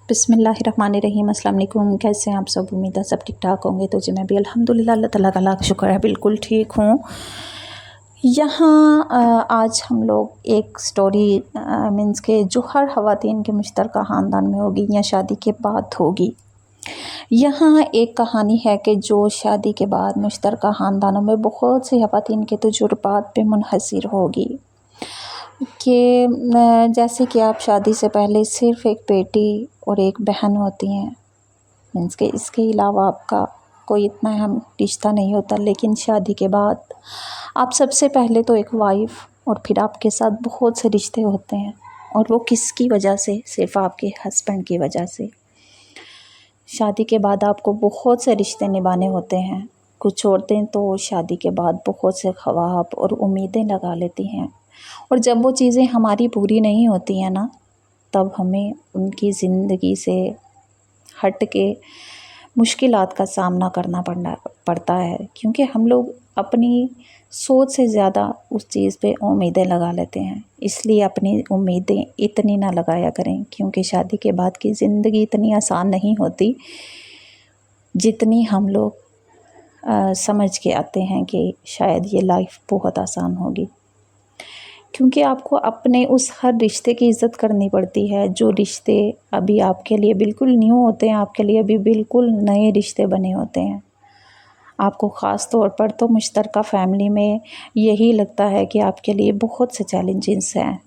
बिस्मिल्लाहिर्रहमानिर्रहीम। अस्सलाम वालेकुम। कैसे हैं आप सब? उम्मीद है सब ठीक ठाक होंगे। तो जी मैं भी अल्हम्दुलिल्लाह अल्लाह ताला का लाख शुक्र है बिल्कुल ठीक हूँ। यहाँ आज हम लोग एक स्टोरी मीन्स के जो हर ख़वातीन के मुश्तरका ख़ानदान में होगी या शादी के बाद होगी। यहाँ एक कहानी है कि जो शादी के बाद मुश्तरका ख़ानदानों में बहुत सी ख़वातीन के तजुर्बात पे मुनहसर होगी कि जैसे कि आप शादी से पहले सिर्फ़ एक बेटी और एक बहन होती हैं, मीन्स के इसके अलावा आपका कोई इतना अहम रिश्ता नहीं होता। लेकिन शादी के बाद आप सबसे पहले तो एक वाइफ़ और फिर आपके साथ बहुत से रिश्ते होते हैं, और वो किसकी वजह से? सिर्फ़ आपके हस्बैंड की वजह से। शादी के बाद आपको बहुत से रिश्ते निभाने होते हैं। कुछ औरतें तो शादी के बाद बहुत से ख्वाब और उम्मीदें लगा लेती हैं, और जब वो चीज़ें हमारी पूरी नहीं होती हैं ना, तब हमें उनकी ज़िंदगी से हट के मुश्किलात का सामना करना पड़ता है, क्योंकि हम लोग अपनी सोच से ज़्यादा उस चीज़ पे उम्मीदें लगा लेते हैं। इसलिए अपनी उम्मीदें इतनी ना लगाया करें, क्योंकि शादी के बाद की ज़िंदगी इतनी आसान नहीं होती जितनी हम लोग समझ के आते हैं कि शायद ये लाइफ बहुत आसान होगी। क्योंकि आपको अपने उस हर रिश्ते की इज़्ज़त करनी पड़ती है। जो रिश्ते अभी आपके लिए बिल्कुल न्यू होते हैं, आपके लिए अभी बिल्कुल नए रिश्ते बने होते हैं। आपको ख़ास तौर पर तो मुश्तरका फ़ैमिली में यही लगता है कि आपके लिए बहुत से चैलेंजेस हैं।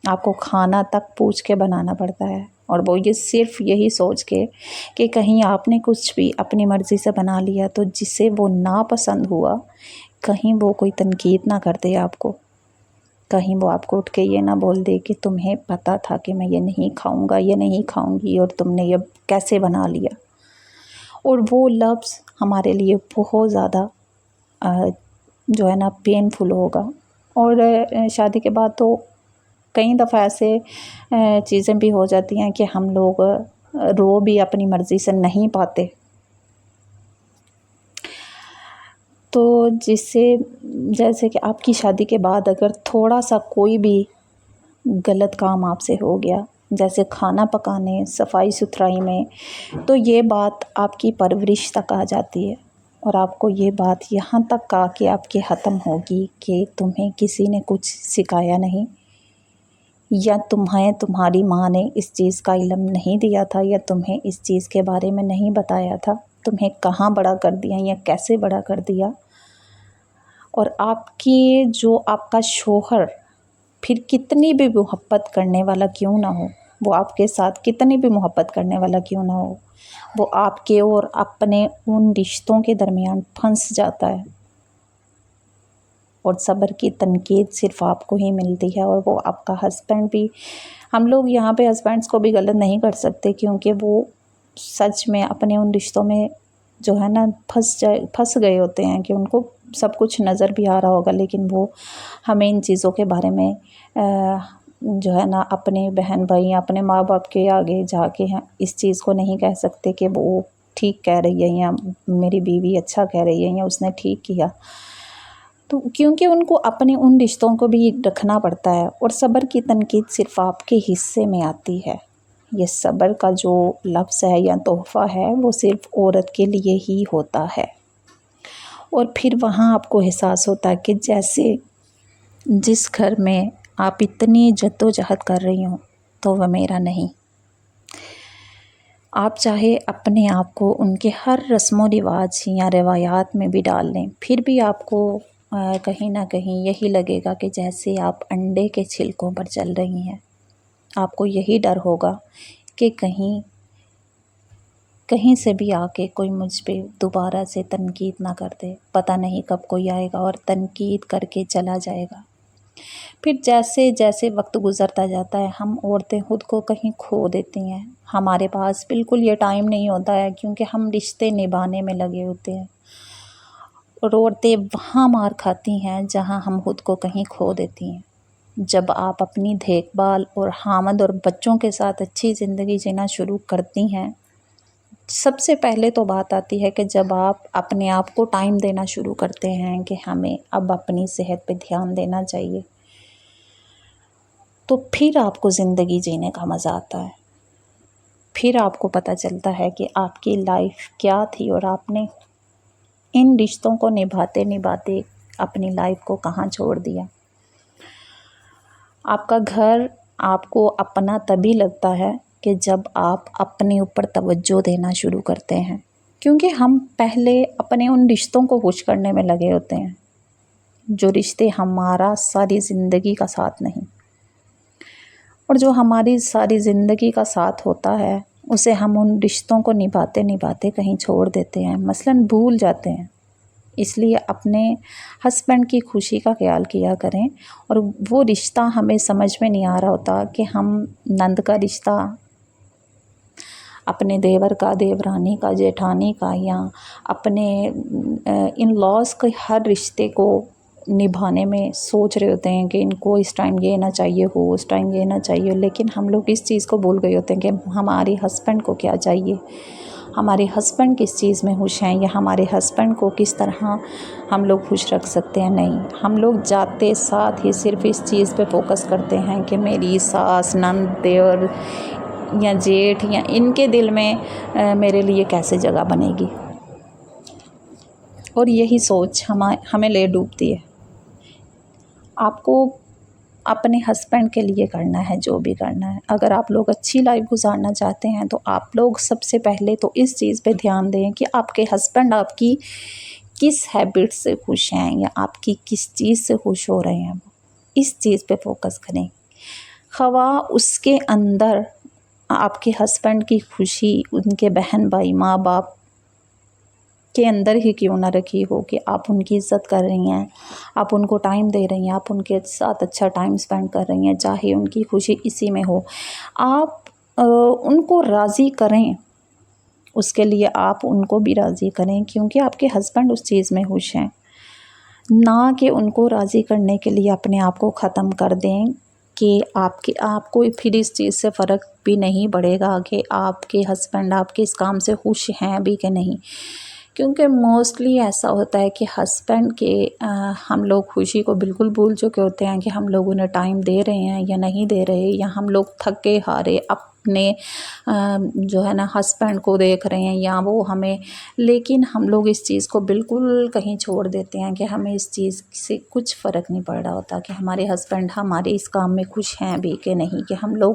आपको खाना तक पूछ के बनाना पड़ता है, और वो ये सिर्फ़ यही सोच के कि कहीं आपने कुछ भी अपनी मर्ज़ी से बना लिया तो जिसे वो नापसंद हुआ, कहीं वो कोई तनकीद ना कर दे आपको, कहीं वो आपको उठ के ये ना बोल दे कि तुम्हें पता था कि मैं ये नहीं खाऊंगा, ये नहीं खाऊंगी, और तुमने ये कैसे बना लिया। और वो लफ्ज़ हमारे लिए बहुत ज़्यादा जो है ना पेनफुल होगा। और शादी के बाद तो कई दफ़ा ऐसे चीज़ें भी हो जाती हैं कि हम लोग रो भी अपनी मर्ज़ी से नहीं पाते, तो जिससे जैसे कि आपकी शादी के बाद अगर थोड़ा सा कोई भी गलत काम आपसे हो गया, जैसे खाना पकाने, सफाई सुथराई में, तो ये बात आपकी परवरिश तक आ जाती है, और आपको ये बात यहाँ तक आके आपके ख़त्म होगी कि तुम्हें किसी ने कुछ सिखाया नहीं, या तुम्हारी माँ ने इस चीज़ का इल्म नहीं दिया था, या तुम्हें इस चीज़ के बारे में नहीं बताया था, तुम्हें कहाँ बड़ा कर दिया या कैसे बड़ा कर दिया। और आपकी जो आपका शौहर फिर कितनी भी मोहब्बत करने वाला क्यों ना हो, वो आपके साथ कितनी भी मोहब्बत करने वाला क्यों ना हो, वो आपके और अपने उन रिश्तों के दरमियान फंस जाता है, और सब्र की तनकीद सिर्फ़ आपको ही मिलती है। और वो आपका हस्बैंड भी, हम लोग यहाँ पे हस्बैंड्स को भी गलत नहीं कर सकते, क्योंकि वो सच में अपने उन रिश्तों में जो है ना फंस गए होते हैं कि उनको सब कुछ नज़र भी आ रहा होगा, लेकिन वो हमें इन चीज़ों के बारे में जो है ना अपने बहन भाई या अपने माँ बाप के आगे जाके हैं इस चीज़ को नहीं कह सकते कि वो ठीक कह रही है, या मेरी बीवी अच्छा कह रही है, या उसने ठीक किया। तो क्योंकि उनको अपने उन रिश्तों को भी रखना पड़ता है, और सब्र की तनकीद सिर्फ़ आपके हिस्से में आती है। ये सब्र का जो लफ्ज़ है या तोहफ़ा है, वो सिर्फ़ औरत के लिए ही होता है। और फिर वहाँ आपको एहसास होता है कि जैसे जिस घर में आप इतनी जद्दोजहद कर रही हो, तो वह मेरा नहीं। आप चाहे अपने आप को उनके हर रस्म व रिवाज या रवायात में भी डाल लें, फिर भी आपको कहीं ना कहीं यही लगेगा कि जैसे आप अंडे के छिलकों पर चल रही हैं। आपको यही डर होगा कि कहीं से भी आके कोई मुझ पे दोबारा से तनकीद ना कर दे। पता नहीं कब कोई आएगा और तनकीद करके चला जाएगा। फिर जैसे जैसे वक्त गुज़रता जाता है, हम औरतें खुद को कहीं खो देती हैं। हमारे पास बिल्कुल ये टाइम नहीं होता है, क्योंकि हम रिश्ते निभाने में लगे होते हैं, और औरतें वहाँ मार खाती हैं जहाँ हम खुद को कहीं खो देती हैं। जब आप अपनी देखभाल और हामद और बच्चों के साथ अच्छी ज़िंदगी जीना शुरू करती हैं, सबसे पहले तो बात आती है कि जब आप अपने आप को टाइम देना शुरू करते हैं कि हमें अब अपनी सेहत पे ध्यान देना चाहिए, तो फिर आपको ज़िंदगी जीने का मज़ा आता है। پھر آپ کو پتہ چلتا ہے کہ آپ کی لائف کیا تھی اور آپ نے ان رشتوں کو نبھاتے نبھاتے اپنی لائف کو کہاں چھوڑ دیا۔ آپ کا گھر آپ کو اپنا تبھی لگتا ہے کہ جب آپ اپنے اوپر توجہ دینا شروع کرتے ہیں، کیونکہ ہم پہلے اپنے ان رشتوں کو خوش کرنے میں لگے ہوتے ہیں جو رشتے ہمارا ساری زندگی کا ساتھ نہیں، اور جو ہماری ساری زندگی کا ساتھ ہوتا ہے اسے ہم ان رشتوں کو نبھاتے نبھاتے کہیں چھوڑ دیتے ہیں، مثلاً بھول جاتے ہیں۔ اس لیے اپنے ہسبینڈ کی خوشی کا خیال کیا کریں، اور وہ رشتہ ہمیں سمجھ میں نہیں آ رہا ہوتا کہ ہم نند کا رشتہ اپنے دیور کا، دیورانی کا، جیٹھانی کا، یا اپنے ان لاز کے ہر رشتے کو نبھانے میں سوچ رہے ہوتے ہیں کہ ان کو اس ٹائم یہ نہ چاہیے ہو، اس ٹائم یہ نہ چاہیے، لیکن ہم لوگ اس چیز کو بھول گئے ہوتے ہیں کہ ہماری ہسبینڈ کو کیا چاہیے، ہمارے ہسبینڈ کس چیز میں خوش ہیں، یا ہمارے ہسبینڈ کو کس طرح ہم لوگ خوش رکھ سکتے ہیں۔ نہیں، ہم لوگ جاتے ساتھ ہی صرف اس چیز پہ فوکس کرتے ہیں کہ میری ساس، نند، دیور یا جیٹھ یا ان کے دل میں میرے لیے کیسے جگہ بنے گی، اور یہی سوچ ہمیں لے ڈوبتی ہے۔ آپ کو اپنے ہسبینڈ کے لیے کرنا ہے جو بھی کرنا ہے۔ اگر آپ لوگ اچھی لائف گزارنا چاہتے ہیں تو آپ لوگ سب سے پہلے تو اس چیز پہ دھیان دیں کہ آپ کے ہسبینڈ آپ کی کس ہیبٹ سے خوش ہیں، یا آپ کی کس چیز سے خوش ہو رہے ہیں، اس چیز پہ فوکس کریں۔ خواہ اس کے اندر آپ کے ہسبینڈ کی خوشی ان کے بہن بھائی، ماں باپ کے اندر ہی کیوں نہ رکھی ہو، کہ آپ ان کی عزت کر رہی ہیں، آپ ان کو ٹائم دے رہی ہیں، آپ ان کے ساتھ اچھا ٹائم سپینڈ کر رہی ہیں، چاہے ان کی خوشی اسی میں ہو، آپ ان کو راضی کریں، اس کے لیے آپ ان کو بھی راضی کریں، کیونکہ آپ کے ہسبینڈ اس چیز میں خوش ہیں، نہ کہ ان کو راضی کرنے کے لیے اپنے آپ کو ختم کر دیں کہ آپ کو پھر اس چیز سے فرق بھی نہیں پڑے گا کہ آپ کے ہسبینڈ آپ کے اس کام سے خوش ہیں بھی کہ نہیں، کیونکہ موسٹلی ایسا ہوتا ہے کہ ہسبینڈ کے ہم لوگ خوشی کو بالکل بھول چکے ہوتے ہیں کہ ہم لوگ انہیں ٹائم دے رہے ہیں یا نہیں دے رہے، یا ہم لوگ تھکے ہارے اپنے جو ہے نا ہسبینڈ کو دیکھ رہے ہیں یا وہ ہمیں، لیکن ہم لوگ اس چیز کو بالکل کہیں چھوڑ دیتے ہیں کہ ہمیں اس چیز سے کچھ فرق نہیں پڑ رہا ہوتا کہ ہمارے ہسبینڈ ہمارے اس کام میں خوش ہیں بھی کہ نہیں، کہ ہم لوگ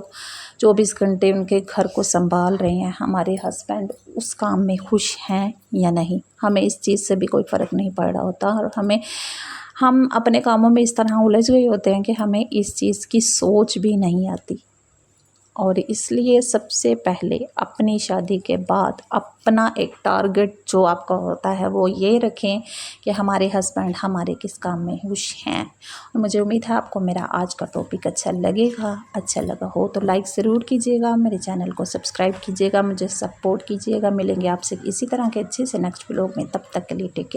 24 گھنٹے ان کے گھر کو سنبھال رہے ہیں، ہمارے ہسبینڈ اس کام میں خوش ہیں یا نہیں، ہمیں اس چیز سے بھی کوئی فرق نہیں پڑ رہا ہوتا، اور ہم اپنے کاموں میں اس طرح الجھ گئے ہوتے ہیں کہ ہمیں اس چیز کی سوچ بھی نہیں آتی۔ اور اس لیے سب سے پہلے اپنی شادی کے بعد اپنا ایک ٹارگٹ جو آپ کا ہوتا ہے وہ یہ رکھیں کہ ہمارے ہسبینڈ ہمارے کس کام میں خوش ہیں۔ اور مجھے امید ہے آپ کو میرا آج کا ٹاپک اچھا لگا ہو تو لائک ضرور کیجیے گا، میرے چینل کو سبسکرائب کیجیے گا، مجھے سپورٹ کیجیے گا۔ ملیں گے آپ سے اسی طرح کے اچھے سے نیکسٹ ولاگ میں، تب تک کے لیے ٹیک کیئر۔